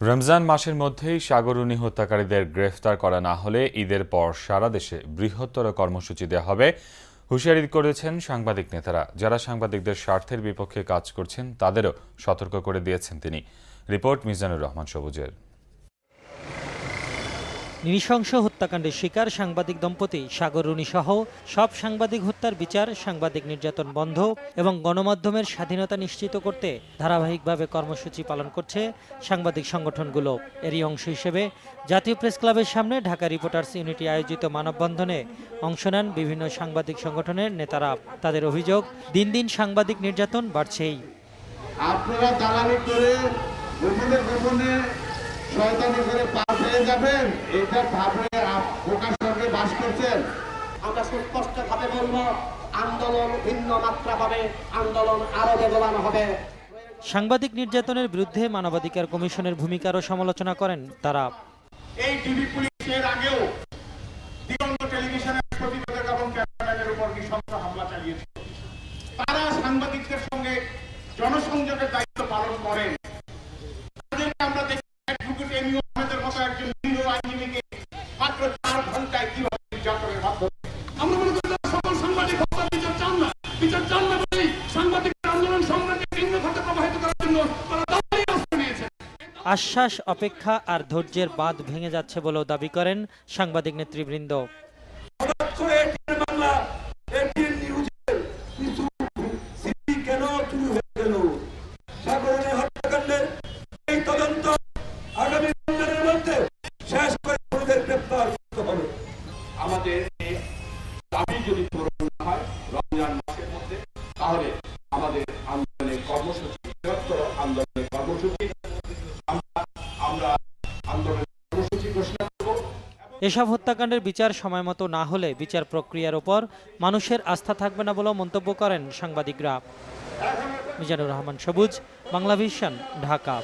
রমজান মাসের মধ্যেই সাগররুনি হত্যাকারীদের গ্রেফতার করা না হলে ঈদের পর সারা দেশে বৃহত্তর কর্মসূচি দেওয়া হবে হুঁশিয়ারি করেছেন সাংবাদিক নেতারা। যারা সাংবাদিকদের স্বার্থের বিপক্ষে কাজ করছেন তাদেরও সতর্ক করে দিয়েছেন তিনি। রিপোর্ট মিজানুর রহমান সবুজের। নৃশংস হত্যাকাণ্ডের শিকার সাংবাদিক দম্পতি সাগররুনি সহ সব সাংবাদিক হত্যার বিচার, সাংবাদিক নির্যাতন বন্ধ এবং গণমাধ্যমের স্বাধীনতা নিশ্চিত করতে ধারাবাহিকভাবে কর্মসূচি পালন করছে সাংবাদিক সংগঠনগুলো। এরই অংশ হিসেবে জাতীয় প্রেস ক্লাবের সামনে ঢাকা রিপোর্টার্স ইউনিটি আয়োজিত মানববন্ধনে অংশ নেন বিভিন্ন সাংবাদিক সংগঠনের নেতারা। তাদের অভিযোগ, দিন দিন সাংবাদিক নির্যাতন বাড়ছেই। আপনারা দালালি করে গোপনে গোপনে শয়তানি করে পার পেয়ে যাবেন, এটা ভাবে প্রকাশ সঙ্গে বাস করছেন। আমরা সুস্পষ্টভাবে বলবো, আন্দোলন ভিন্ন মাত্রা পাবে, আন্দোলন আরো বেগবান হবে। সাংবাদিক নির্যাতনের বিরুদ্ধে মানবাধিকার কমিশনের ভূমিকারও সমালোচনা করেন তারা। এই টিভি পুলিশের আগেও দিগন্ত টেলিভিশনের প্রতিবেদক এবং ক্যামেরাম্যানের উপর নৃশংস হামলা চালিয়েছে। তারা সাংবাদিকদের সঙ্গে জনসংযোগের দায়িত্ব পালন করেন। তাদেরকে আমরা দেখি অ্যাডভোকেট এমিও আহমেদের মতো একজন নিরীহ আইনজীবীকে মাত্র 4 ঘন্টায় কিভাবে নির্যাতনের মাধ্যমে। আমরা মনে করি সকল সাংবাদিক হত্যা বিচার চান না বলেই সাংবাদিকদের আন্দোলন সংগ্রামকে ভিন্ন খাতে প্রবাহিত করার জন্য তারা দালালি অস্ত্র নিয়েছে। আশ্বাস, অপেক্ষা আর ধৈর্যের বাঁধ ভেঙে যাচ্ছে বলেও দাবি করেন সাংবাদিক নেতৃবৃন্দ। আমাদের দাবি যদি পূরণ না হয় রমজান মাসের মধ্যে, তাহলে আমাদের আন্দোলনের কর্মসূচি, বৃহত্তর আন্দোলনের কর্মসূচি আমরা আন্দোলনের কর্মসূচি ঘোষণা করব। এসব হত্যাকাণ্ডের বিচার সময়মতো না হলে বিচার প্রক্রিয়ার ওপর মানুষের আস্থা থাকবে না বলেও মন্তব্য করেন সাংবাদিকরা। মিজানুর রহমান সবুজ, বাংলা ভিশন, ঢাকা।